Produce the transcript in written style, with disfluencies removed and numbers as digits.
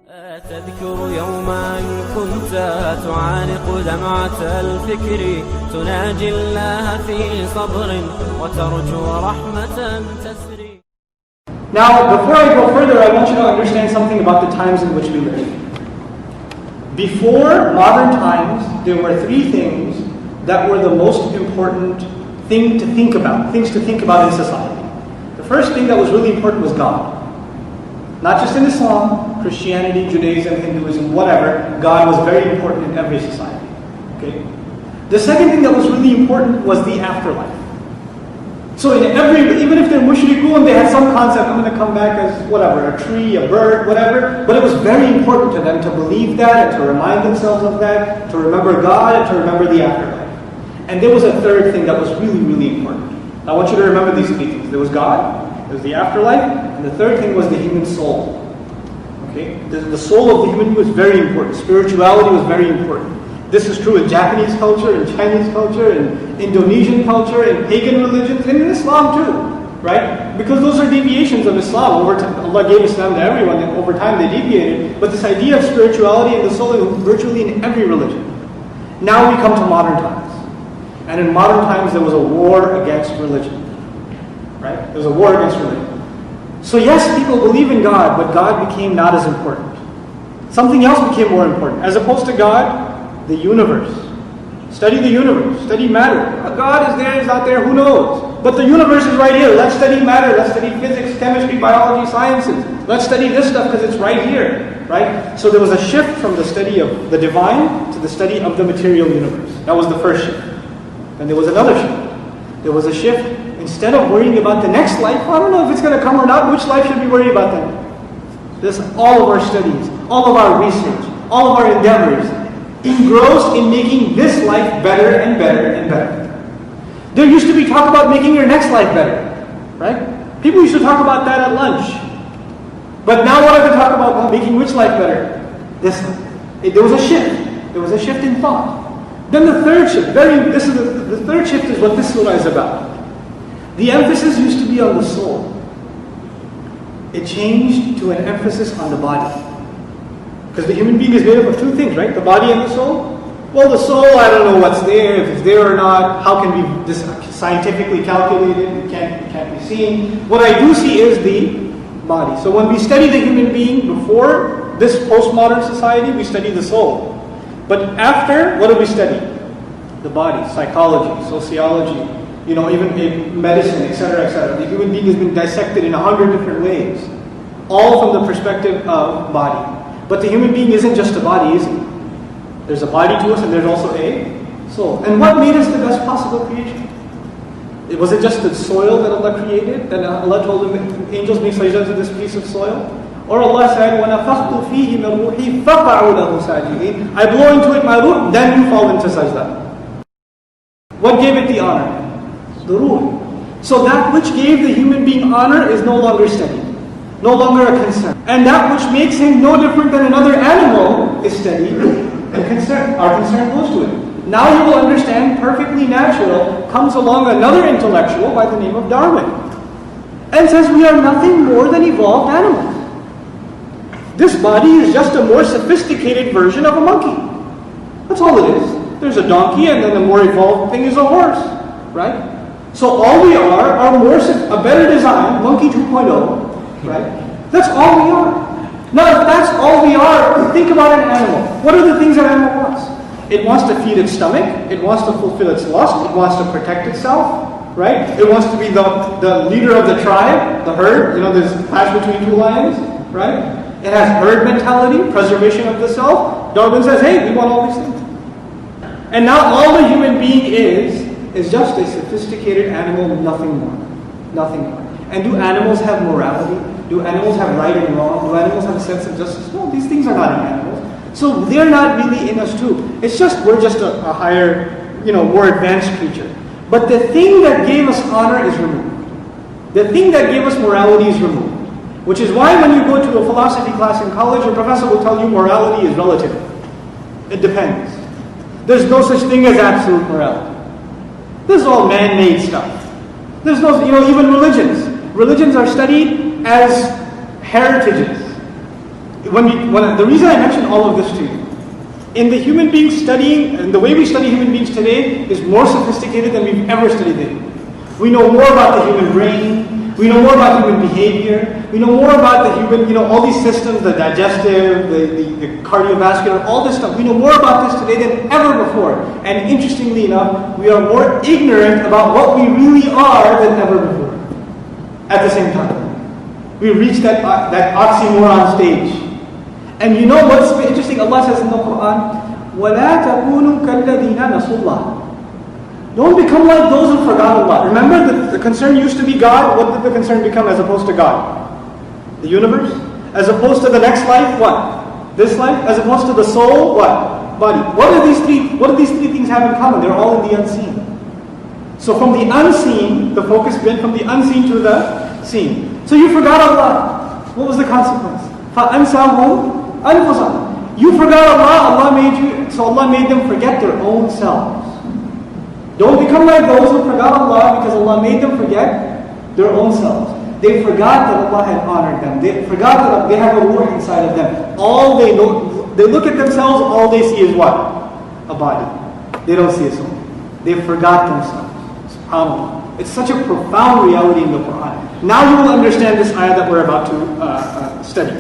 تذكر يوما كنت تعانق دمعة الفكر تناجي الله في صبر وترجو رحمة تسري. Now, before I go further, I want you to understand something about the times in which we live. Before modern times, there were three things that were the most important things to think about in society. The first thing that was really important was God. Not just in Islam, Christianity, Judaism, Hinduism, whatever, God was very important in every society. Okay? The second thing that was really important was the afterlife. So even if they're mushrikun, they had some concept, I'm going to come back as whatever, a tree, a bird, whatever, but it was very important to them to believe that and to remind themselves of that, to remember God and to remember the afterlife. And there was a third thing that was really, really important. I want you to remember these three things. There was God, there was the afterlife, and the third thing was the human soul. Okay? The soul of the human being was very important. Spirituality was very important. This is true in Japanese culture, in Chinese culture, in Indonesian culture, in pagan religions, and in Islam too, right? Because those are deviations of Islam. Over time, Allah gave Islam to everyone, and over time they deviated. But this idea of spirituality and the soul is virtually in every religion. Now we come to modern times. And in modern times there was a war against religion. Right? There was a war against religion. So yes, people believe in God, but God became not as important. Something else became more important. As opposed to God, the universe. Study the universe. Study matter. God is there, is not there, who knows? But the universe is right here. Let's study matter. Let's study physics, chemistry, biology, sciences. Let's study this stuff because it's right here. Right? So there was a shift from the study of the divine to the study of the material universe. That was the first shift. And there was another shift. There was a shift. Instead of worrying about the next life, I don't know if it's going to come or not, which life should we worry about then? This, all of our studies, all of our research, all of our endeavors, engrossed in making this life better and better and better. There used to be talk about making your next life better, right? People used to talk about that at lunch. But now what are they talking about? Well, making which life better? This life. There was a shift. There was a shift in thought. Then the third shift, the third shift is what this surah is about. The emphasis used to be on the soul. It changed to an emphasis on the body. Because the human being is made up of two things, right? The body and the soul. Well, the soul, I don't know what's there, if it's there or not. How can we scientifically calculate it? It can't be seen. What I do see is the body. So when we study the human being before this postmodern society, we study the soul. But after, what do we study? The body, psychology, sociology, even in medicine, etc., etc. The human being has been dissected in 100 different ways, all from the perspective of body. But the human being isn't just a body, is it? There's a body to us and there's also a soul. And what made us the best possible creation? Was it just the soil that Allah created? That Allah told the angels make sajda to this piece of soil? Or Allah said, وَنَفَخْتُ فِيهِ مِنْ رُوحِي فَقَعُوا لَهُ سَاجِدِينَ I blow into it my ruh, then you fall into sajda. What gave it the honor? The ruh. So that which gave the human being honor is no longer studied, no longer a concern. And that which makes him no different than another animal is studied and concern. Our concern goes to it. Now you will understand, perfectly natural, comes along another intellectual by the name of Darwin and says we are nothing more than evolved animals. This body is just a more sophisticated version of a monkey. That's all it is. There's a donkey and then the more evolved thing is a horse, right? So all we are a better design, monkey 2.0, right? That's all we are. Now if that's all we are, think about an animal. What are the things an animal wants? It wants to feed its stomach, it wants to fulfill its lust, it wants to protect itself, right? It wants to be the leader of the tribe, the herd, there's a clash between two lions, right? It has herd mentality, preservation of the self. Darwin says, hey, we want all these things. And now all the human being is just a sophisticated animal, nothing more. Nothing more. And do animals have morality? Do animals have right and wrong? Do animals have a sense of justice? No, these things are not in animals. So they're not really in us too. It's just, we're just a higher, more advanced creature. But the thing that gave us honor is removed. The thing that gave us morality is removed. Which is why when you go to a philosophy class in college, your professor will tell you morality is relative. It depends. There's no such thing as absolute morality. This is all man-made stuff. There's no, even religions. Religions are studied as heritages. The reason I mention all of this to you, in the human beings studying, and the way we study human beings today is more sophisticated than we've ever studied it. We know more about the human brain, we know more about human behavior, we know more about the human, all these systems, the digestive, the cardiovascular, all this stuff. We know more about this today than ever before. And interestingly enough, we are more ignorant about what we really are than ever before. At the same time. We reach that oxymoron stage. And you know what's interesting? Allah says in the Quran, وَلَا تَكُونُوا كَالَّذِينَ نَسُوا اللَّهَ. Don't become like those who forgot Allah. Remember the concern used to be God. What did the concern become as opposed to God? The universe? As opposed to the next life, what? This life? As opposed to the soul, what? Body. What do these three things have in common? They're all in the unseen. So from the unseen, the focus went from the unseen to the seen. So you forgot Allah. What was the consequence? فَأَنْسَاهُمْ أَنفُسَهُمْ. You forgot Allah, Allah made you, so Allah made them forget their own selves. Don't become like those who forgot Allah because Allah made them forget their own selves. They forgot that Allah had honored them. They forgot that they have a ruh inside of them. All they know, they look at themselves, all they see is what? A body. They don't see a soul. They forgot themselves. SubhanAllah. It's such a profound reality in the Quran. Now you will understand this ayah that we're about to study.